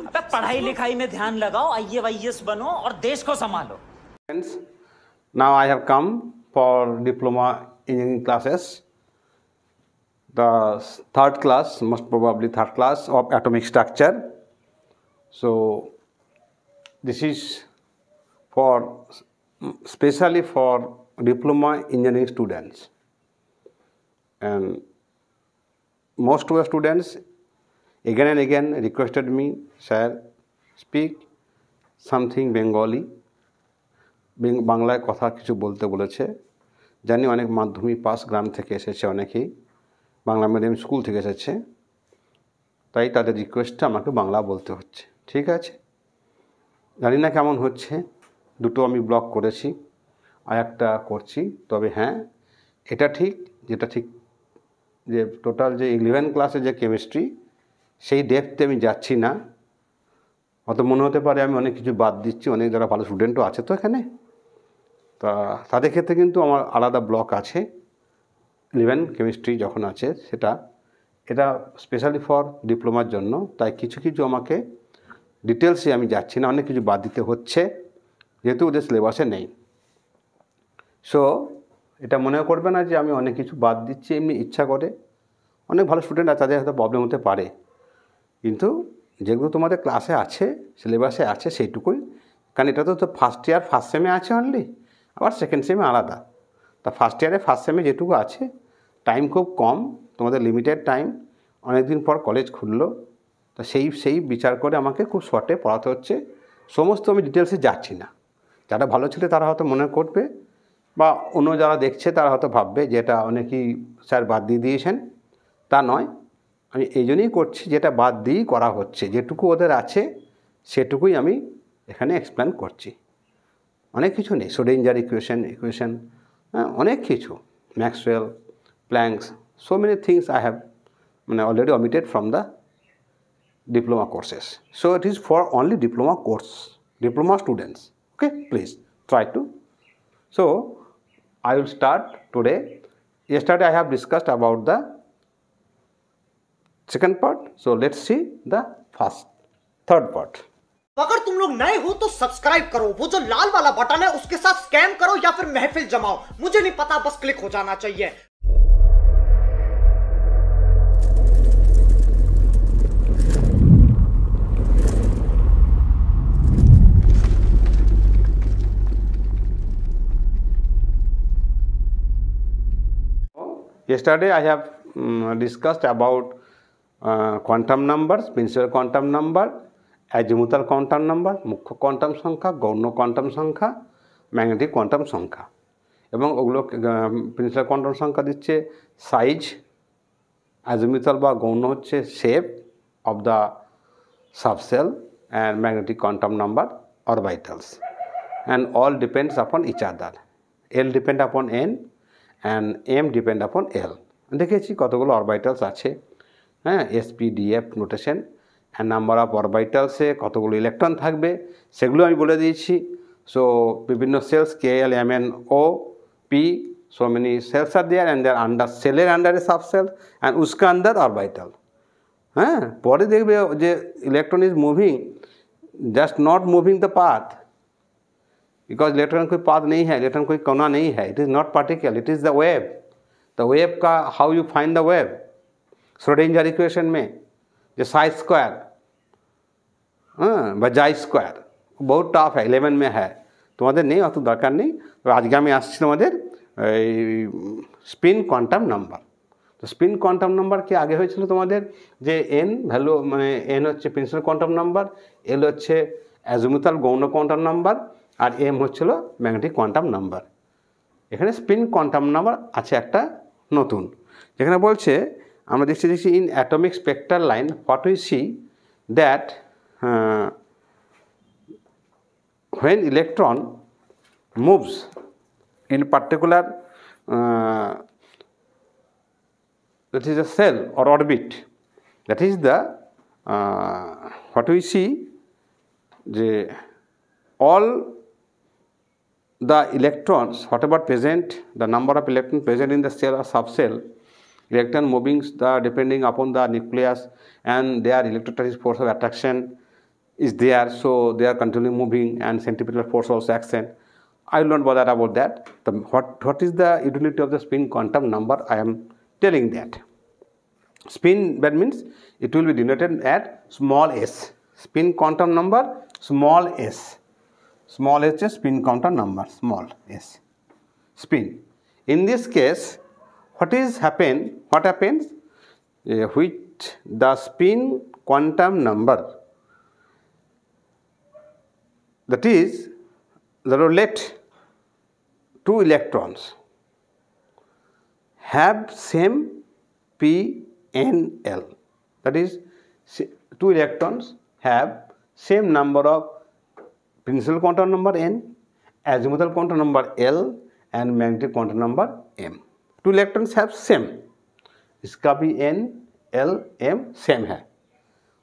अबे पढ़ाई लिखाई में ध्यान लगाओ, IAS बनो और देश को संभालो। Friends, now I have come for diploma engineering classes. The third class, most probably third class of atomic structure. So this is for specially for diploma engineering students, and most of the students again and again requested me, sir, speak something Bengali. বাংলায় কথা কিছু বলতে বলেছে। জানি অনেক মাধ্যমিক pass গ্রাম থেকে এসেছে, অনেকেই বাংলা মিডিয়াম স্কুল থেকে এসেছে, তাই তাদের রিকোয়েস্টে আমাকে বাংলা বলতে হচ্ছে। ঠিক আছে, জানি না কেমন হচ্ছে, দুটো আমি ব্লক করেছি আর একটা করছি। তবে হ্যাঁ, এটা ঠিক, যেটা ঠিক যে টোটাল যে 11 ক্লাসে যে কেমিস্ট্রি, সেই ডেপথে আমি যাচ্ছি না। অত মনে হতে পারে আমি অনেক কিছু বাদ দিচ্ছি, অনেক যারা ভালো স্টুডেন্টও আছে তো এখানে, তা তাদের ক্ষেত্রে কিন্তু আমার আলাদা ব্লক আছে। 11 কেমিস্ট্রি যখন আছে এটা স্পেশালি ফর ডিপ্লোমার জন্য, তাই কিছু কিছু আমাকে ডিটেলসে আমি যাচ্ছি না, অনেক কিছু বাদ দিতে হচ্ছে যেহেতু ওদের সিলেবাসে নেই। সো এটা মনে করবে না যে আমি অনেক কিছু বাদ দিচ্ছি এমনি ইচ্ছা করে। অনেক ভালো স্টুডেন্ট আছে, তাদের হয়তো প্রবলেম হতে পারে, কিন্তু যেগুলো তোমাদের ক্লাসে আছে, সিলেবাসে আছে, সেইটুকুই। কারণ এটা তো ফার্স্ট ইয়ার ফার্স্ট সেমে আছে অনলি, আবার সেকেন্ড সেমে আলাদা। তা ফার্স্ট ইয়ারে ফার্স্ট সেমে যেটুকু আছে, টাইম খুব কম, তোমাদের লিমিটেড টাইম, অনেক দিন পর কলেজ খুললো, তা সেই বিচার করে আমাকে খুব শর্টে পড়াতে হচ্ছে। সমস্ত আমি ডিটেলসে যাচ্ছি না। যারা ভালো ছিল তারা হয়তো মনে করবে, বা অন্য যারা দেখছে তারা হয়তো ভাববে যে এটা অনেকেই স্যার বাদ দিয়ে দিয়েছেন। তা নয়, আমি এই জন্যই করছি যেটা বাদ দিয়েই করা হচ্ছে, যেটুকু ওদের আছে সেটুকুই আমি এখানে এক্সপ্লেন করছি। অনেক কিছু নেই, শ্রোডিঞ্জার ইকুয়েশন, অনেক কিছু, Maxwell, planks, so many things I have already omitted from the diploma courses. So it is for only diploma students. Okay, please try to. So I will start today. Yesterday I have discussed about the second part. So let's see the third part. अगर तुम लोग नए हो तो subscribe करो, वो जो लाल वाला बटन है उसके साथ स्कैम करो या फिर महफिल जमाओ, मुझे नहीं पता, बस क्लिक हो जाना चाहिए। Yesterday I have discussed about quantum numbers, principal quantum number, azimuthal quantum number, মুখ্য কোয়ান্টাম সংখ্যা, গৌণ কোয়ান্টাম সংখ্যা, ম্যাগনেটিক কোয়ান্টাম সংখ্যা, এবং ওগুলো প্রিন্সিপাল কোয়ান্টাম সংখ্যা দিচ্ছে সাইজ, azimuthal বা গৌণ হচ্ছে shape of the subshell, and magnetic quantum number orbitals, and all depends upon each other. L depend upon N and M depend upon L. দেখেছি কতগুলো অরবিটালস আছে, হ্যাঁ, SPDF notation, and number of অরবিটালসে কতগুলো electron থাকবে সেগুলো আমি বলে দিয়েছি। সো বিভিন্ন shells KL MN O P, so many cells are there and they are under সেলের আন্ডারে সাবসেল অ্যান্ড उसका अंदर ऑर्बिटल। হ্যাঁ, পরে দেখবে যে electron is moving, just not moving the path, because electron कोई पाथ नहीं है, इलेक्ट्रॉन कोई कोना नहीं है, it is not particle, it is the wave. The wave का how you find the wave, Schrodinger equation में जो साई स्क्वायर, বা জাই স্কোয়ার, बहुत টাফ है, 11 में है, তোমাদের নেই, অত দরকার নেই। তো আজকে আমি আসছি তোমাদের এই স্পিন কোয়ান্টাম নাম্বার। তো স্পিন কোয়ান্টাম নাম্বার কি আগে হয়েছিল তোমাদের যে এন ভ্যালু, মানে এন হচ্ছে প্রিন্সিপাল কোয়ান্টাম নাম্বার, এল হচ্ছে অ্যাজিমুথাল গৌণ কোয়ান্টাম নাম্বার, আর এম হচ্ছিল ম্যাগনেটিক কোয়ান্টাম নাম্বার। এখানে স্পিন কোয়ান্টাম নাম্বার আছে একটা নতুন, যেখানে বলছে আমরা দেখছি in atomic spectral line what we see that when electron moves in particular that is a cell or orbit, that is the what we see the all the electrons whatever present, the number of electrons present in the cell or subcell, electron moving the depending upon the nucleus and their electrostatic force of attraction, is there, so they are continually moving and centripetal force also action. I will not bother about that. What is the utility of the spin quantum number? I am telling that. Spin, that means it will be denoted at small s. Spin quantum number, small s. Small s is spin quantum number, small s. Spin. In this case, what happens? Which the spin quantum number, that is, the roulette, two electrons have same PNL. That is, two electrons have same number of principal quantum number n, azimuthal quantum number L and magnetic quantum number m. Two electrons have same, इसका भी n, L, m same है.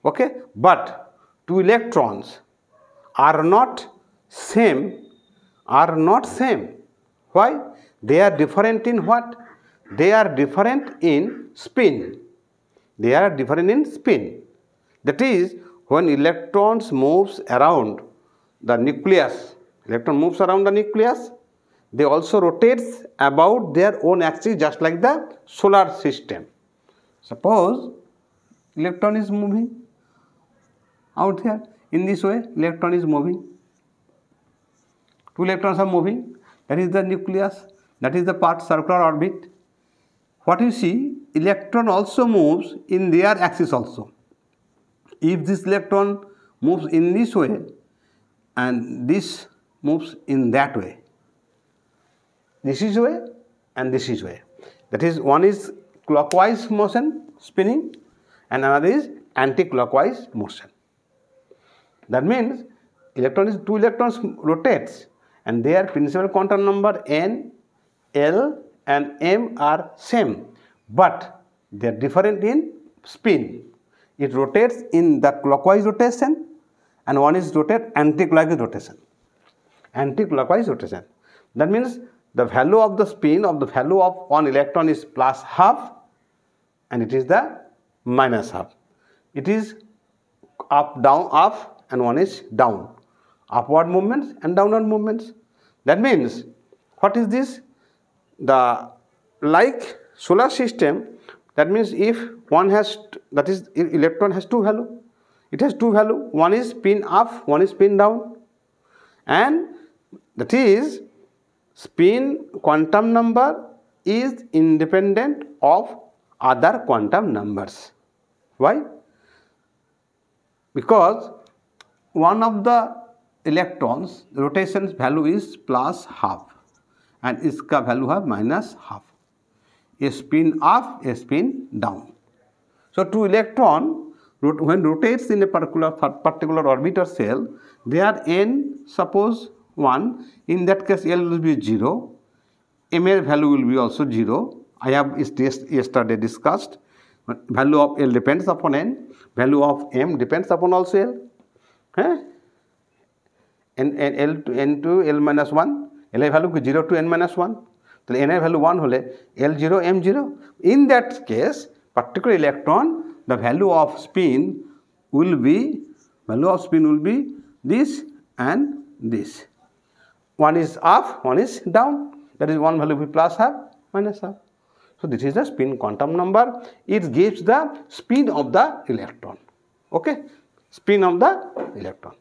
Okay, but two electrons are not same. Why? They are different in what? They are different in spin. That is, when electrons moves around the nucleus, they also rotates about their own axis, just like the solar system. Suppose electron is moving out here, in this way electron is moving. Two electrons are moving, that is the nucleus, that is the part circular orbit. What you see, electron also moves in their axis also. If this electron moves in this way and this moves in that way, this is way and this is way. That is, one is clockwise motion spinning and another is anti-clockwise motion. That means two electrons rotates and their principal quantum number n, L and m are same, but they are different in spin. It rotates in the clockwise rotation and one is anti-clockwise rotation. That means the value of the spin of the value of one electron is plus half and it is the minus half. It is up, down, up, and one is down. Upward movements and downward movements. That means, what is this? Like solar system, that means if one has, that is, electron has two value. It has two value. One is spin up, one is spin down. And that is, spin quantum number is independent of other quantum numbers. Why? Because one of the electrons rotation value is plus half and इसका value है minus half. A spin up, a spin down. So two electron when rotates in a particular orbit or cell, they are n, suppose 1. In that case, L will be 0. M value will be also 0. I have yesterday discussed. Value of L depends upon n. Value of m depends upon also L. n to L minus 1. L value 0 to n minus 1. So n value 1 hole L 0 m 0. In that case, particular electron, the value of spin will be this and this. One is up, one is down. That is, one value will be plus half, minus half. So this is the spin quantum number. It gives the spin of the electron. Okay, spin of the electron.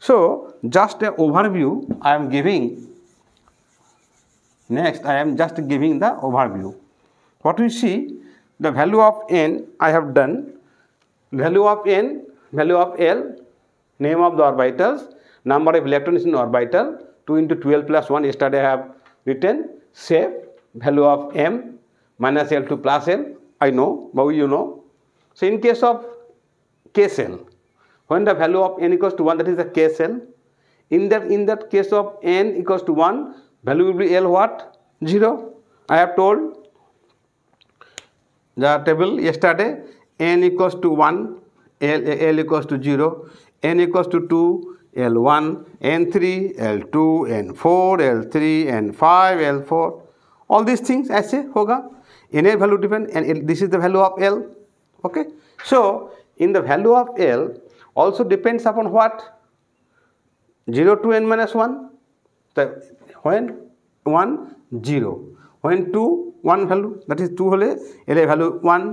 So just an overview I am giving. Next, I am just giving the overview. What we see, the value of n I have done. Value of n, value of L, name of the orbitals, number of electrons in orbital, 2 into 12 plus 1. Yesterday I have written. Shape, value of m, minus L to plus L. I know, but you know. So in case of K cell, when the value of n equals to 1, that is the K cell. In that case of n equals to 1, value will be L what? 0. I have told the table yesterday. N equals to 1, L equals to 0, n equals to 2, L1, N3, L2, N4, L3, N5, L4. All these things ऐसे होगा. n value depend and this is the value of L. Okay. So in the value of L, also depends upon what? 0 to n minus 1. So when 1 0, when 2 1 value, that is 2 hole LA value 1.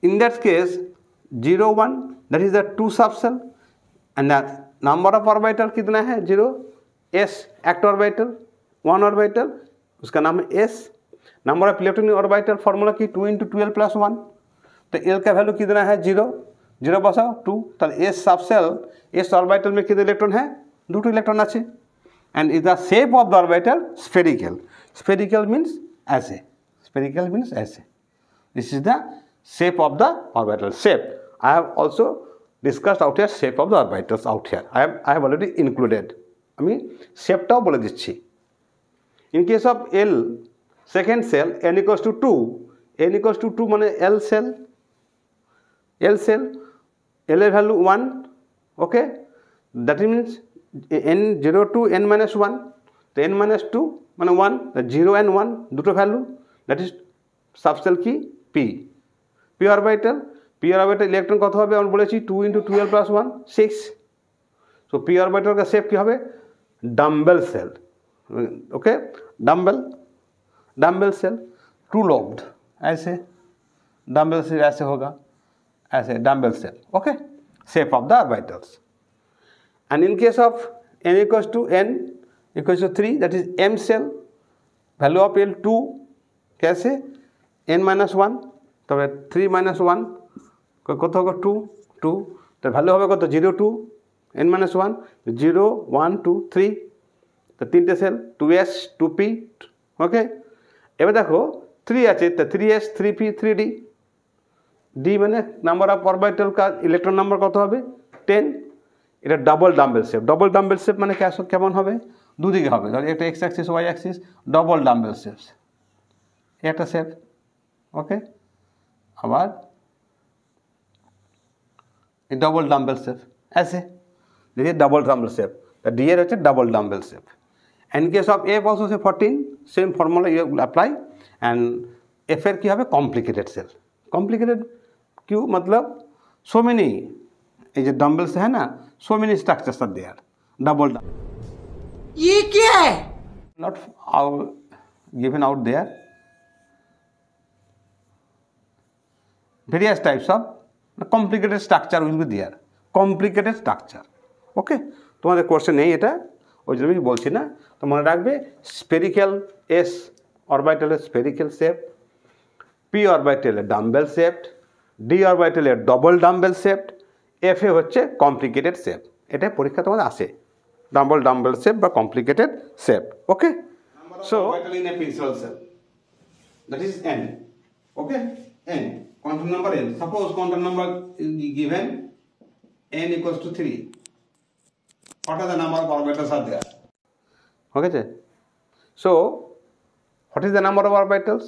In that case 0 1, that is the 2 subcell, and the number of orbital कितना है 0 s, act orbital 1 orbital, उसका नाम है s. Number of electronic orbital formula की 2 × 12 + 1, तो l का value कितना है 0 0 बसाओ 2, तो s सबसेल s ऑर्बिटल में कितने इलेक्ट्रॉन है 2 इलेक्ट्रॉन আছে. And is the shape of the orbital spherical. Spherical means ऐसे, स्फेरिकल मीन्स ऐसे. This is the shape of the orbital shape. I have also discussed out here shape of the orbitals out here. I have already included. আমি শেপটাও বলে দিচ্ছি. In case of L second cell n equals to 2, n equals to 2 মানে L cell, L cell, L এর value 1, okay, that means n 0 to n minus 1, তো n minus 2 মানে 1, 0 and 1 দুটো value, that is subshell কি p. p orbital electron কত হবে আমরা বলেছি 2 × 12 + 1 6. সো p orbital का शेप কি হবে dumbbell shell. Okay, dumbbell shell 2 lobed ऐसे, डम्बल सेल ऐसे होगा, ऐसे dumbbell shell. Okay, shape of the orbitals. And in case of n equals to 3, that is m cell, value of l 2, कैसे n minus 1, তবে 3 minus 1 কত হবে 2, তো value হবে কত 0 2 n minus 1 0 1 2 3, তো তিনটে সেল 2s 2p. ওকে, এবার দেখো 3 আছে, তো 3s 3p 3d. d মানে নাম্বার অফ অরবিটাল का ইলেকট্রন নাম্বার কত হবে 10. এটা double dumbbell shape. Double dumbbell shape মানে কেমন হবে দুদিকে হবে, ধর একটা x axis y axis, double dumbbell shapes একটা শেপ. ওকে, আবার এই ডাবল ডাম্বেল শেপ ऐसे, देखिए double dumbbell shape. The D are है double dumbbell shape. And case of F also से 14, same formula you apply. And F are की complicated cell. Complicated क्यों, मतलब सो मेनी ये जो डम्बल्स है ना, so many structures are there. Double ये क्या है not given out there. various types of complicated structure will be there. Complicated structure. ওকে, তোমাদের কোর্সে নেই এটা, ওই জন্য আমি বলছি না. তো মনে রাখবে স্পেরিক্যাল এস অরবিটালের স্পেরিক্যাল শেপ, পি অরবিটালের ডাম্বেল শেপড, ডি অরবিটালের ডবল ডাম্বেল শেপড, এফ এ হচ্ছে কমপ্লিকেটেড শেপ. এটা পরীক্ষা তোমাদের আসে, ডাবল ডাম্বেল শেপ বা complicated shape. Okay, so orbital in a principal shell, that is n. Okay, n quantum number n. Suppose quantum number is given n equals to 3. What are the number of orbitals are there? Okay, so what is the number of orbitals?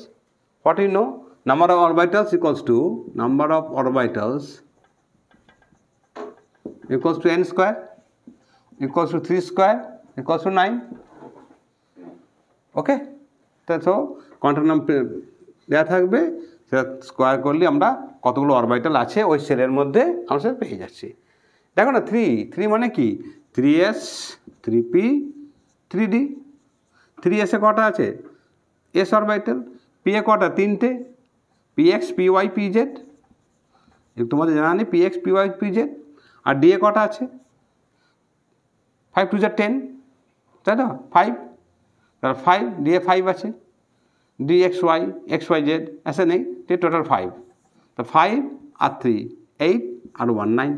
What do you know? Number of orbitals equals to number of orbitals equals to n square equals to 3 square equals to 9. Okay, so quantum number দেয়া থাকবে, সেটা square করলে আমরা কতগুলো orbital আছে ওই সেলের মধ্যে আমরা সেটা পেয়ে যাচ্ছি. দেখো না 3 মানে কি 3s 3p 3d. 3s এ কটা আছে s অরবিটাল, p এ কটা 3টে, px py pz, তোমাদের জানা নেই px py pz. আর d এ কটা আছে 5 2 10, তাই তো 5, তাহলে 5 d এ 5 আছে, dxy xyz ऐसे नहीं, तो टोटल 5. तो 5 और 3 8 और 1 9,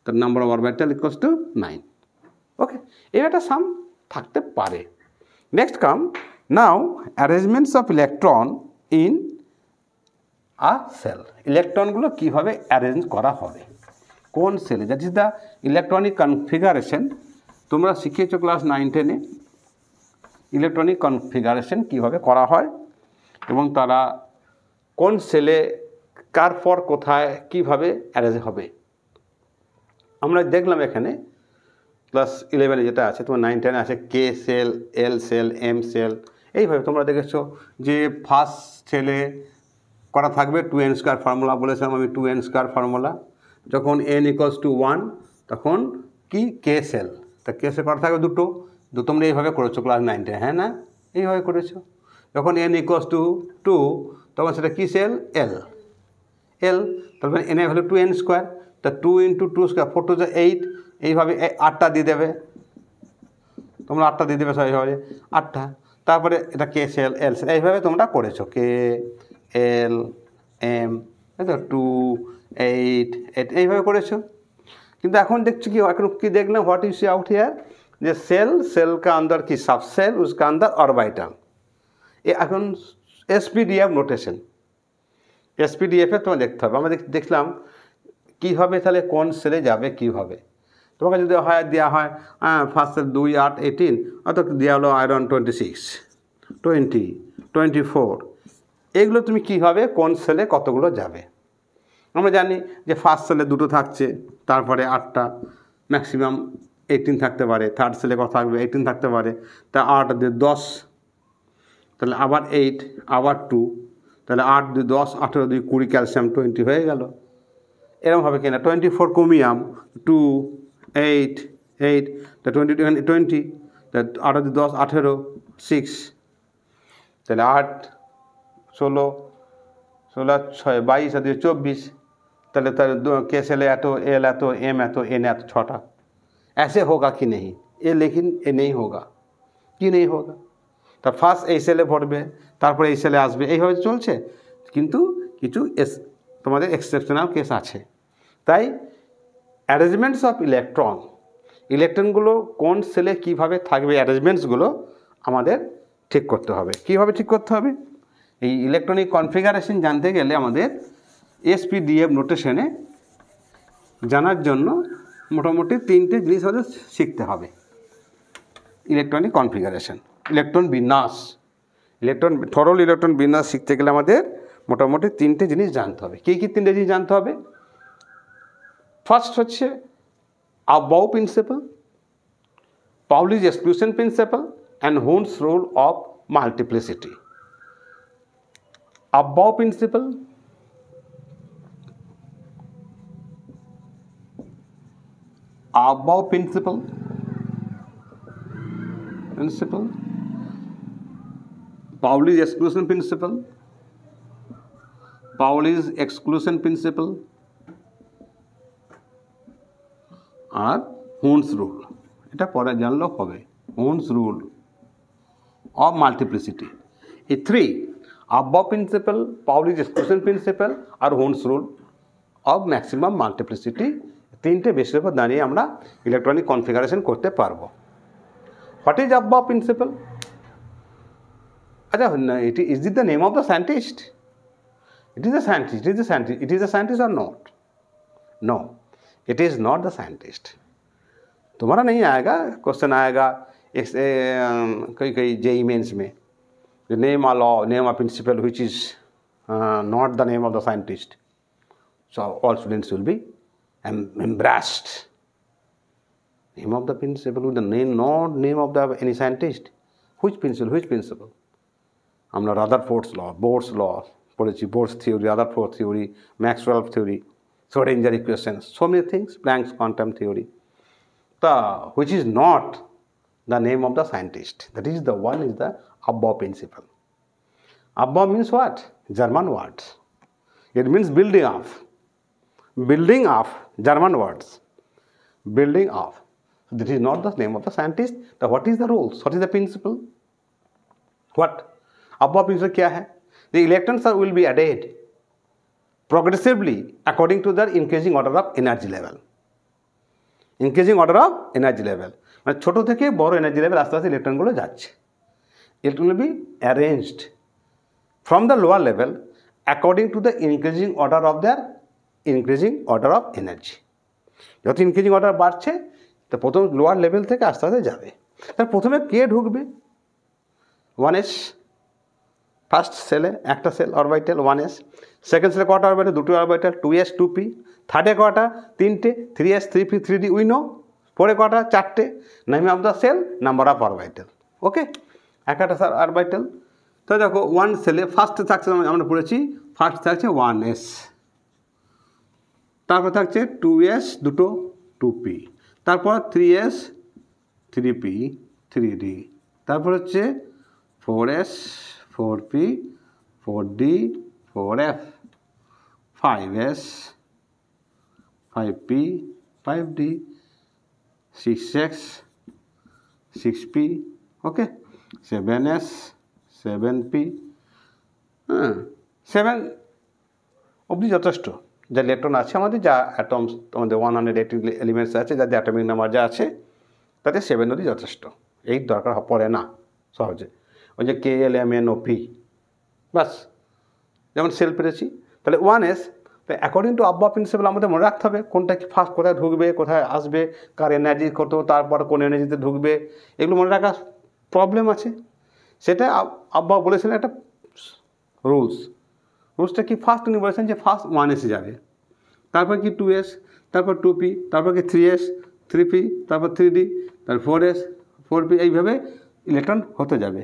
तो number of orbital equals to 9. Okay, ये একটা সাম থাকতে পারে. Next come now arrangements of electron in a shell. ইলেকট্রনগুলো কিভাবে অ্যারেঞ্জ করা হবে কোন সেলে, that is the electronic configuration. তোমরা শিখিয়েছো ক্লাস 9 10-এ ইলেকট্রনিক কনফিগারেশন কিভাবে করা হয় এবং তারা কোন সেলে কার পর কোথায় কিভাবে অ্যারেঞ্জ হবে. আমরা দেখলাম এখানে ক্লাস 11-এ যেটা আছে, তোমার 9 10 আছে কে সেল, এল সেল, এম সেল. এইভাবে তোমরা দেখেছো যে ফার্স্ট সেলে করা থাকবে 2n² ফর্মুলা, বলেছিলাম আমি 2n² ফর্মুলা. যখন n ইকুয়ালস টু 1 তখন কি কে সেল, তা কে সেল করা থাকবে দুটো, তোমরা এইভাবে করেছো ক্লাস 9-এ, হ্যাঁ না, এইভাবে করেছো। যখন n ইকুয়ালস টু 2 তখন সেটা কি সেল, এল, তারপরে n এর ভ্যালু 2n স্কোয়ার, তা 2 ইন্টু 2 স্কোয়ার 4 টু 8, এইভাবে 8টা দিয়ে দেবে, তোমরা 8টা দিয়ে দেবে, সবাইভাবে 8টা, তারপরে এটা কে সেল এল সেল, এইভাবে তোমরা করেছো কে এল এম, তাই তো 2 8 8 এইভাবে করেছো। কিন্তু এখন দেখছো কি, এখন কি দেখলাম, হোয়াট ইজ आउट हियर, যে सेल का अंदर की सब सेल उसका अंदर ऑर्बिटल, ये এখন एसपीडीएफ নোটেশন, এসপিডিএফে তোমার দেখতে হবে। আমরা দেখলাম কীভাবে তাহলে কোন সেলে যাবে কীভাবে, তোমাকে যদি দেওয়া হয় ফার্স্ট সেল 2 8 18, অর্থাৎ দেওয়া হলো আয়রন 26 20 24, এগুলো তুমি কীভাবে কোন সেলে কতগুলো যাবে। আমরা জানি যে ফার্স্ট সেলে 2টো থাকছে, তারপরে 8টা, ম্যাক্সিমাম 18 থাকতে পারে, থার্ড সেলে কত থাকবে 18 থাকতে পারে, তা 8 দিয়ে 10, তাহলে আবার 8 আবার 2, তাহলে 8 2 10 18 2 20, ক্যালসিয়াম 20 হয়ে গেল। এরকম হবে কিনা 24 ক্রোমিয়াম 2 8 8, তা 20 20, তা 8 2 10 18 6, তাহলে 8 16 16 6 22 আর 24, তাহলে के सेल एटो एल एटो एम एटो एन एटो 6टा। ऐसे होगा कि नहीं ये, लेकिन ये नहीं होगा, कि नहीं होगा, তা ফার্স্ট এই সেলে ভরবে, তারপরে এই সেলে আসবে, এইভাবে চলছে। কিন্তু কিছু তোমাদের এক্সেপশনাল কেস আছে। তাই অ্যারেঞ্জমেন্টস অফ ইলেকট্রনগুলো কোন সেলে কীভাবে থাকবে, অ্যারেঞ্জমেন্টসগুলো আমাদের ঠিক করতে হবে। কীভাবে ঠিক করতে হবে, এই ইলেকট্রনিক কনফিগারেশন জানতে গেলে আমাদের এসপিডিএফ নোটেশনে জানার জন্য মোটামুটি 3টে জিনিস আমাদের শিখতে হবে। ইলেকট্রনিক কনফিগারেশন, ইলেকট্রন বিন্যাস, থরল ইলেকট্রন বিন্যাস শিখতে গেলে আমাদের মোটামুটি 3টে জিনিস জানতে হবে। কী কী 3টে জিনিস জানতে হবে? ফার্স্ট হচ্ছে আবাউ principal, পাউলি's exclusion principle and Hund's rule of multiplicity. Above principle, Pauli's exclusion principle, R Hund's rule, এটা পরে জানলেও হবে। Hund's rule of multiplicity, এই 3 above principle, Pauli's exclusion principle R Hund's rule of maximum multiplicity, 3টে বেসের উপর দাঁড়িয়ে আমরা ইলেকট্রনিক কনফিগারেশন করতে পারবো। What is above principle? আচ্ছা, is it the name of the scientist? It is a scientist or not? No, it is not the scientist. तुम्हारा नहीं आएगा, क्वेश्चन आएगा कई जेई मेंस में, name a law, name a principle which is not the name of the scientist. So all students will be embarrassed. Name of the principle with the name, not name of the any scientist. Which principle? আমরা রাদারফোর্ডস ল, Bohr's law পড়েছি, Bohr's theory, Rutherford theory, Maxwell theory, Schrodinger equation, so many things, Planck's quantum theory. Which is not the name of the scientist. That is the one is the above principle. Above means what? German words. It means building up. German words. Building up. That is not the name of the scientist. What is the rules? What is the principle? What? Above principle क्या है? The electrons will be added progressively according to their increasing order of energy level. মানে ছোটো থেকে বড় energy level আস্তে আস্তে ইলেকট্রনগুলো যাচ্ছে। Electron will be arranged from the lower level according to the increasing order of energy. যত increasing order বাড়ছে, তো প্রথম লোয়ার লেভেল থেকে আস্তে আস্তে যাবে। তার প্রথমে কে ঢুকবে? 1s, ফার্স্ট সেলে একটা সেল অরবিটাল 1s, সেকেন্ড সেলে কটা অরবিটাল? 2টি অরবিটাল 2s 2p, থার্ডে কটা? 3টে 3s 3p 3d, we know. পরে কটা? 4টে। Name of the shell, number of orbital. Okay, একটা অরবিটাল। তো দেখো 1 সেলে ফার্স্ট থাকছে, আমরা পড়েছি ফার্স্ট থাকছে 1s, তারপর থাকছে 2s দুটো 2p, তারপর 3s 3p 3d, তারপর হচ্ছে 4s 4p 4d 4f, 5s 5p 5d, 6x 6p, ওকে, 7s 7p, 7 অবধি যথেষ্ট। যা ইলেকট্রন আছে আমাদের, যা অ্যাটমস আমাদের 180 এলিমেন্টস আছে, যাদের অ্যাটমিক নাম্বার যা আছে, তাতে 7 অবধি যথেষ্ট। 8 দরকার পড়ে না সহজে। ওই যে KLMNOP বাস, যেমন সেল পেরেছি। তাহলে 1s, তো অ্যাকর্ডিং টু আব্বা প্রিন্সিপাল আমাদের মনে রাখতে হবে কোনটা কি ফার্স্ট কোথায় ঢুকবে, কোথায় আসবে, কার এনার্জি কত, তারপর কোন এনার্জিতে ঢুকবে, এগুলো মনে রাখা প্রবলেম আছে। সেটা আব্বা বলেছিলেন একটা রুলসটা কি, ফার্স্ট উনি বলেছেন যে ফার্স্ট 1s যাবে, তারপর কি 2s, তারপর 2p, তারপর কি 3s 3p, তারপর 3d, তারপর 4s 4p, এইভাবে ইলেকট্রন হতে যাবে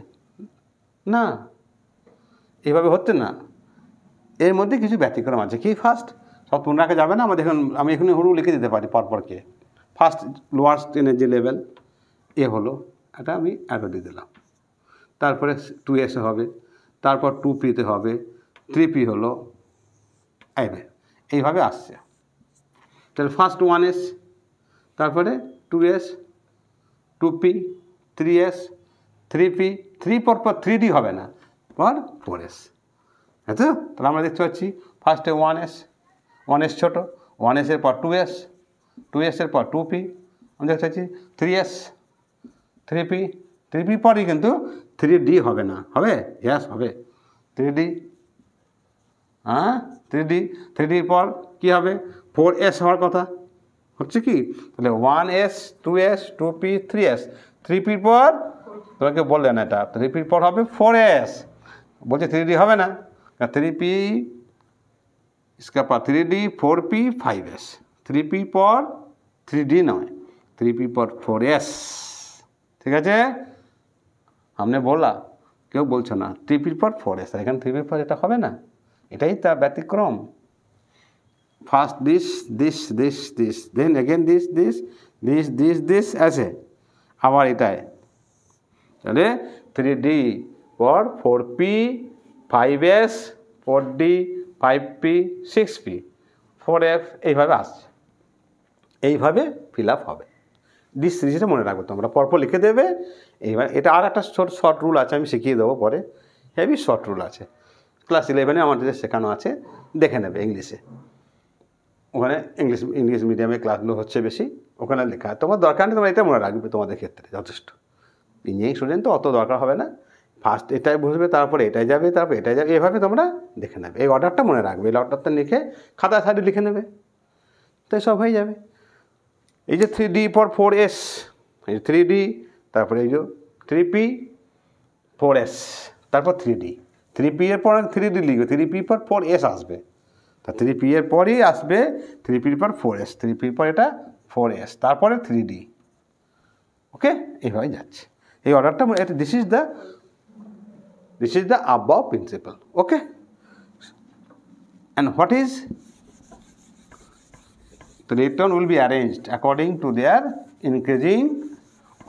না, এইভাবে হচ্ছে না। এর মধ্যে কিছু ব্যতিক্রম আছে। কি ফার্স্ট সব মনে রাখা যাবে না আমাদের, এখন আমি এখানে হরু লিখে দিতে পারি পরপরকে। ফার্স্ট লোয়ার্স্ট এনার্জি লেভেল এ হলো, এটা আমি অ্যারো দিয়ে দিলাম। তারপরে 2s হবে, তারপর 2pতে হবে, 3p হলো, এইভাবে আসছে। তাহলে ফার্স্ট 1s, তারপরে 2s 2p 3s 3p, 3 পর 3d হবে না, পর 4s। তো তাহলে আমরা দেখতে পাচ্ছি ফার্স্টে 1s ছোটো, 1s এর পর 2s, 2s এর পর 2p, আমরা দেখতে পাচ্ছি 3s 3p, 3p পরই কিন্তু 3d হবে না, হবে, ইয়াস হবে 3d, 3d পর কী হবে, 4s হওয়ার কথা, হচ্ছে কি, তাহলে 1s 2s 2p 3s, 3p পর তোমাকে বললেন এটা, 3p পর হবে 4s, বলছে 3d হবে না, 3p इसका पर 3d 4p 5s, 3p पर 3d নয়, 3p पर 4s, ঠিক আছে। हमने बोला কেউ বলছো না 3p पर 4s, এখানে 3p पर এটা হবে না, এটাই তার ব্যতিক্রম। First this then again this আছে, আবার এটাই, তাহলে 3d পর 4p 5s 4d 5p 6p 4f, এইভাবে আসছে, এইভাবে ফিল আপ হবে। দিস সিরিজটা মনে রাখবে তোমরা, পরপর লিখে দেবে এইভাবে। এটা আর একটা শর্ট রুল আছে, আমি শিখিয়ে দেবো পরে, হেভি শর্ট রুল আছে, ক্লাস 11-এ আমাদের শেখানো আছে, দেখে নেবে ইংলিশে, ওখানে ইংলিশ মিডিয়ামে ক্লাসগুলো হচ্ছে বেশি, ওখানে লেখা। তোমার দরকার নেই, তোমরা এটা মনে রাখবে, তোমাদের ক্ষেত্রে যথেষ্ট। ইঞ্জিনিয়ারিং স্টুডেন্ট তো অত দরকার হবে না, ফার্স্ট এটাই বুঝবে, তারপরে এটাই যাবে, তারপর এটাই যাবে, এভাবে তোমরা দেখে নেবে। এই অর্ডারটা মনে রাখবে, এই অর্ডারটা লিখে খাতা সাইডে লিখে নেবে, তাই সব হয়ে যাবে। এই যে 3d পর 4s, এই 3d, তারপরে এই যে 3p 4s, তারপর 3d, 3p এর পর 3d লিখবে, 3p পর 4s আসবে, তা 3p এর পরই আসবে 3p পর 4s, 3p পর এটা 4s, তারপরে 3d, ওকে, এইভাবে যাচ্ছে এই অর্ডারটা। This is the above principle, okay, and what is, the electron will be arranged according to their increasing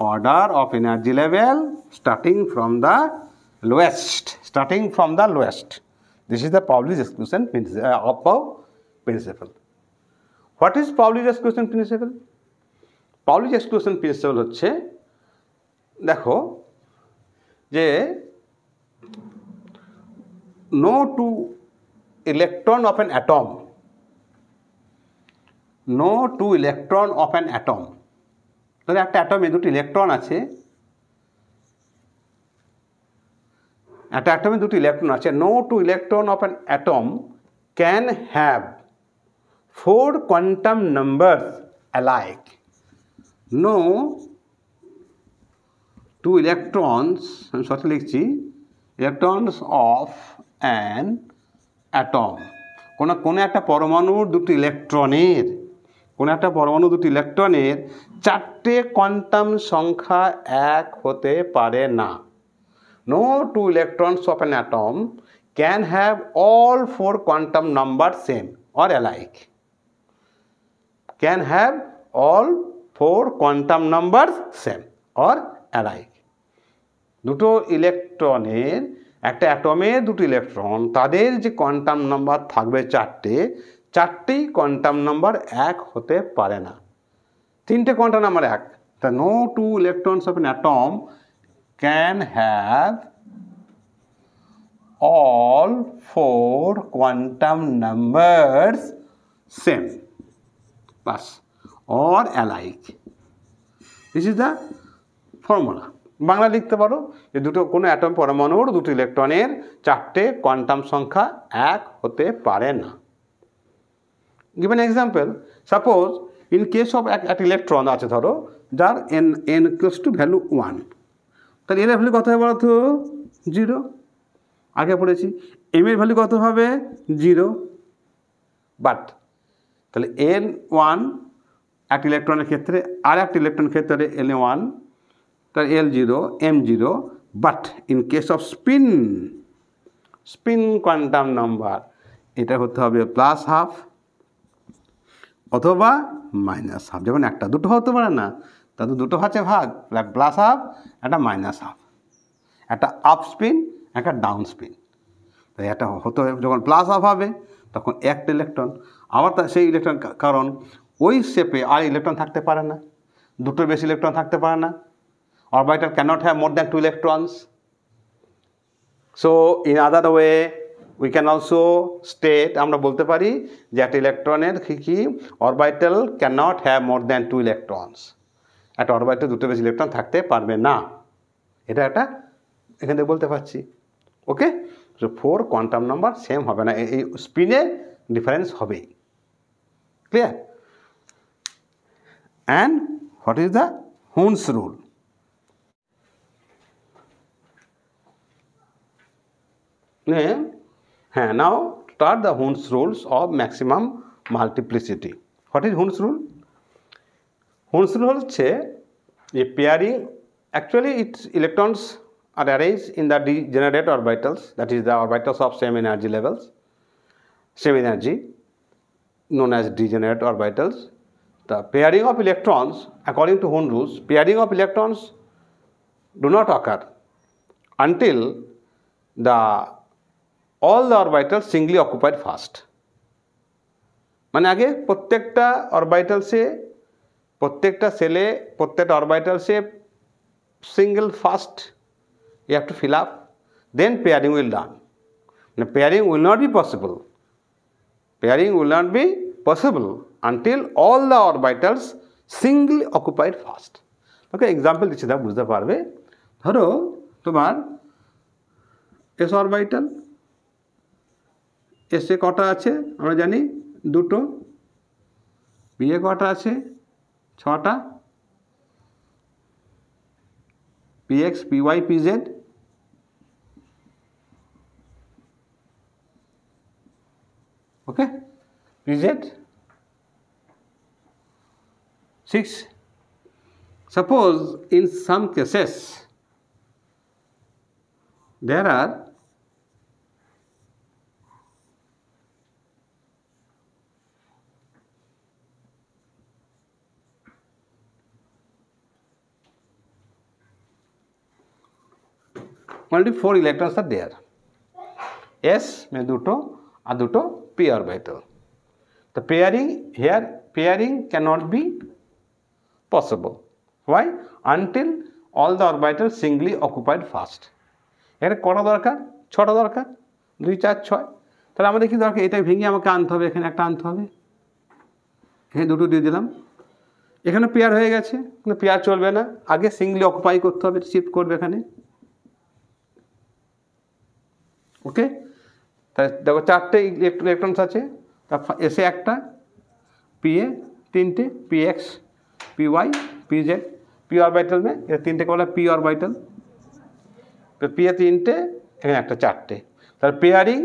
order of energy level starting from the lowest. This is the Pauli's exclusion above principle. What is Pauli's exclusion principle? Pauli's exclusion principle হচ্ছে, দেখো যে no two electron of an atom, তাহলে একটা অ্যাটমে দুটি electron আছে, no two electron of an atom can have 4 quantum numbers alike. No two electrons, আমি সত্যি লিখছি, electrons of an atom, কোনো একটা পরমাণুর দুটি ইলেকট্রনের, চারটে কোয়ান্টাম সংখ্যা এক হতে পারে না। No two electrons of an atom can have all 4 quantum numbers same or alike. can have all 4 quantum numbers same or alike. দুটো ইলেকট্রনের একটা অ্যাটমের দুটো ইলেকট্রন তাদের যে কোয়ান্টাম নাম্বার থাকবে চারটেই কোয়ান্টাম নাম্বার এক হতে পারে না। তিনটে কোয়ান্টাম নাম্বার এক। তা no two electrons of an atom can have all 4 quantum numbers same plus or alike. This is the formula. Bangla লিখতে পারো যে দুটো কোনো অ্যাটম পরমাণুর দুটো ইলেকট্রনের চারটে কোয়ান্টাম সংখ্যা এক হতে পারে না। Give an example. Suppose in case of একটা ইলেকট্রন আছে ধরো যার n equals to value 1, তাহলে এর ভ্যালু কত হবে বলো তো? 0। আগে পড়েছি m এর ভ্যালু কত হবে? 0। বাট তাহলে n1 একটা ইলেকট্রনের ক্ষেত্রে আর একটা ইলেকট্রনের ক্ষেত্রে l1 তার l0 m0, but in case off spin quantum number এটা হতে হবে +12 অথবা -12। যখন একটা দুটো হতে পারে না তাহলে দুটো হচ্ছে ভাগ, +12 একটা -12, একটা আপ স্পিন একটা ডাউন স্পিন। তাই এটা হতে হবে যখন +12 হবে তখন একটা ইলেকট্রন, আবার সেই ইলেকট্রন কারণ ওই শেপে আর ইলেকট্রন থাকতে পারে না, দুটোর বেশি ইলেকট্রন থাকতে পারে না। Orbital cannot have more than 2 electrons. So in other way we can also state আমরা বলতে পারি যে একটা ইলেকট্রনের কি orbital cannot have more than 2 electrons. একটা অরবিটাল দুটো বেশি ইলেকট্রন থাকতে পারবে না, এটা একটা এখান থেকে বলতে পারছি। Okay, so 4 quantum number same হবে না, এই স্পিনে ডিফারেন্স হবেই। Clear? And what is the Hund's rule? Now start the Hund's rules of maximum multiplicity. What is Hund's rule? Hund's rule হচ্ছে যে pairing, actually its electrons are arranged in the degenerate orbitals, that is the orbitals of same energy levels, same energy known as degenerate orbitals. The pairing of electrons according to Hund's rules, pairing of electrons do not occur until all the orbitals singly occupied first. মানে আগে প্রত্যেকটা অরবিটালসে প্রত্যেকটা সেলে প্রত্যেকটা অরবিটালসে single first you have to fill up, then pairing will done. Now pairing will not be possible. Pairing will not be possible until all the orbitals singly occupied first. Okay, example দিচ্ছি তা বুঝতে পারবে। ধরো তোমার S orbital, এসে কটা আছে আমরা জানি? দুটো। বিয়ে কটা আছে? 6টা। Px py pz, okay, pz 6. Suppose in some cases there are only 4 electrons are there. S में দুটো আর দুটো p orbital. The pairing cannot be possible. Why? Until all the orbitals singly occupied first. এখানে কটা দরকার? 6টা দরকার। 2 4 6। তাহলে আমাদের কি দরকার? এটা ভেঙে আমাকে আনতে হবে, এখানে একটা আনতে হবে, এখানে দুটো দিয়ে দিলাম, এখানে পেয়ার হয়ে গেছে। কিন্তু পেয়ার চলবে না, আগে সিঙ্গলি অকুপাই করতে হবে, শিফট করবে এখানে। ওকে, তাহলে দেখো 4টে ইলেকট্রনস আছে, তার এসে একটা, পি এ 3টে, P X P Y P Z, P orbital में ये 3টে को बोला पी ऑर्बिटल, तो पी ए 3টে এখানে একটা 4টে। তাহলে pairing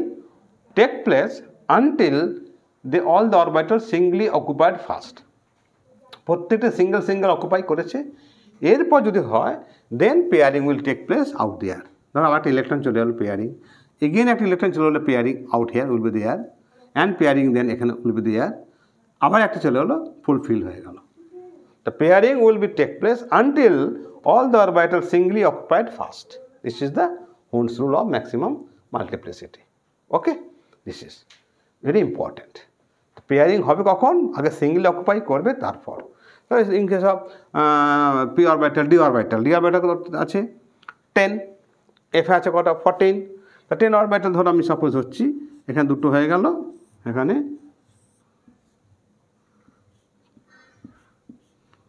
take place until all the orbitals singly occupied first. প্রত্যেকটা সিঙ্গেল অকুপাই করেছে, এরপর যদি হয় then pairing will take place out there. ধরো আবার একটা ইলেকট্রন চলে গেল পেয়ারিং, এগেন একটা ইলেকট্রন চলে গেলো pairing out here will be there, and pairing then এখানে উইল বি দেয়ার, আবার একটা চলে হলো ফুলফিল হয়ে গেল। The pairing will be take place until all the orbitals singly occupied first. This is the Hund's rule of maximum multiplicity. Okay, this is very important. The pairing হবে কখন? আগে singly occupy করবে তারপর। So in case of p orbital, d orbital আছে 10, f আছে কত 14, তা 10 orbital ধরো আমি সাপোজ হচ্ছি, এখানে দুটো হয়ে গেল, এখানে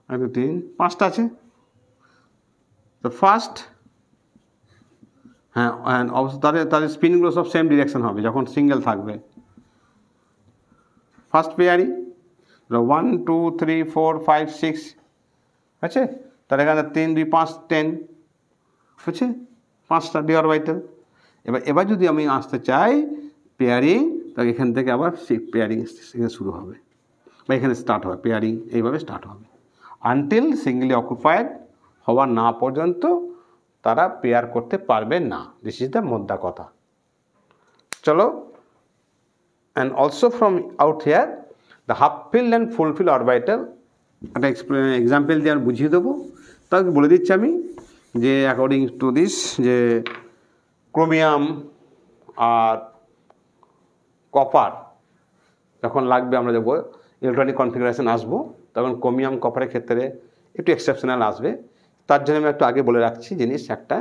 1 2 3 5টা আছে। তো ফার্স্ট হ্যাঁ, অবশ্য তাদের স্পিনগুলো সব সেম ডিরেকশন হবে যখন সিঙ্গেল থাকবে। ফার্স্ট পেয়ারিং 1 2 3 4 5 6 আছে, তার এখানে 3 2 5 10 হচ্ছে 5টা ডি অরবিটাল। এবার যদি আমি আসতে চাই পেয়ারিং, তাহলে এখান থেকে আবার সেই পেয়ারিং শুরু হবে বা এখানে স্টার্ট হবে, পেয়ারিং এইভাবে স্টার্ট হবে আনটিল সিঙ্গলি অকুপায়েড হওয়ার না পর্যন্ত তারা পেয়ার করতে পারবে না। দিস ইজ দ্য মোদ্দা কথা। চলো, and also from out hair the half field and fulfil orbital একটা এক্সাম্পল দিয়ে আমি বুঝিয়ে দেবো। তাকে বলে দিচ্ছি আমি যে অ্যাকর্ডিং টু দিস যে ক্রোমিয়াম আর কপার যখন লাগবে, আমরা দেখব ইলেকট্রনিক কনফিগারেশন আসবো, তখন ক্রোমিয়াম কপারের ক্ষেত্রে একটু এক্সেপশনাল আসবে। তার জন্য আমি একটু আগে বলে রাখছি জিনিস একটা,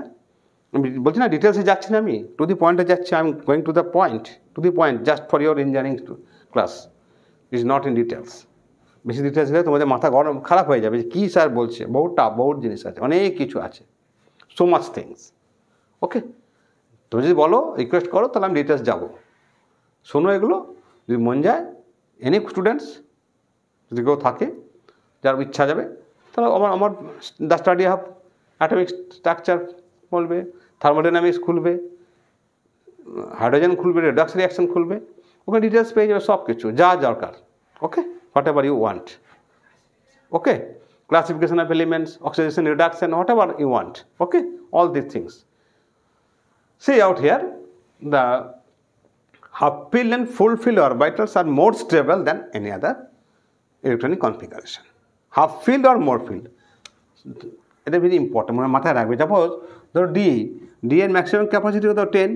আমি বলছি না ডিটেলসে যাচ্ছি না, আমি টু দি পয়েন্টে যাচ্ছি। I am going to the point, to the point, just for your engineering class, is not in details. বেশি ডিটেলস গেলে তোমাদের মাথা গরম খারাপ হয়ে যাবে যে কী স্যার বলছে, বহুত জিনিস আছে, অনেক কিছু আছে, সো মাচ থিংস। ওকে, তুমি যদি বলো রিকোয়েস্ট করো তাহলে আমি ডিটেলস যাবো, শোনো এগুলো যদি মন যায়। এনি স্টুডেন্টস যদি কেউ থাকে যার ইচ্ছা যাবে, তাহলে আমার the study of atomic structure বলবে, থার্মোডাইনামিক্স খুলবে, হাইড্রোজেন খুলবে, রেডক্স রিয়াকশন খুলবে, ওখানে ডিটেলস পেয়ে যাবে সব কিছু যা দরকার। Okay, whatever you want. Okay, classification of elements, oxidation, reduction, whatever you want. Okay, all these things. See out here, the half-filled and full-filled orbitals are more stable than any other electronic configuration. Half-filled or more filled. এটা very important, মানে মাথায় রাখবে। Suppose ধরো D এর maximum capacity কত 10,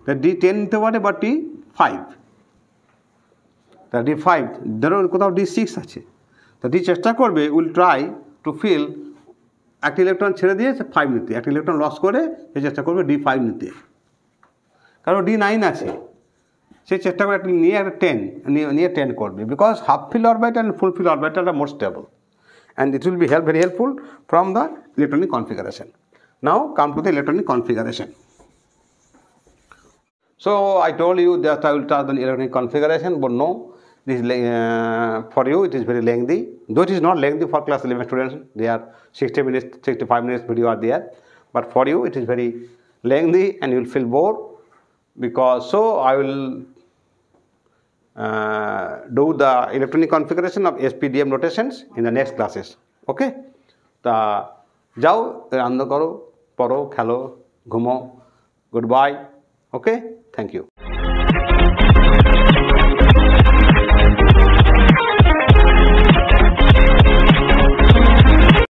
তা D 10 নিতে পারে বা ডি 5, তা ডি 5 ধরো কোথাও ডি 6 আছে, তা ডি চেষ্টা করবে, উইল ট্রাই টু ফিল একটা ইলেকট্রন ছেড়ে দিয়ে 5 নিতে, একটা ইলেকট্রন লস করে সে চেষ্টা করবে ডি 5 নিতে। কারণ ডি 9 আছে, সে চেষ্টা করে একটা নিয়ে একটা 10 নিয়ে 10 করবে, because half fill orbital and full fill orbital are more stable, and it will be very helpful from the electronic configuration. Now come to the electronic configuration. So I told you that I will start the electronic configuration, but no, this for you it is very lengthy. Though it is not lengthy for class 11 students, they are 60 minutes, 65 minutes video are there, but for you it is very lengthy and you will feel bored, because so I will do the electronic configuration of SPDM notations in the next classes. Okay, তা যাও আনন্দ করো, পড়ো, খেলো, ঘুমো, good bye. Okay, thank you.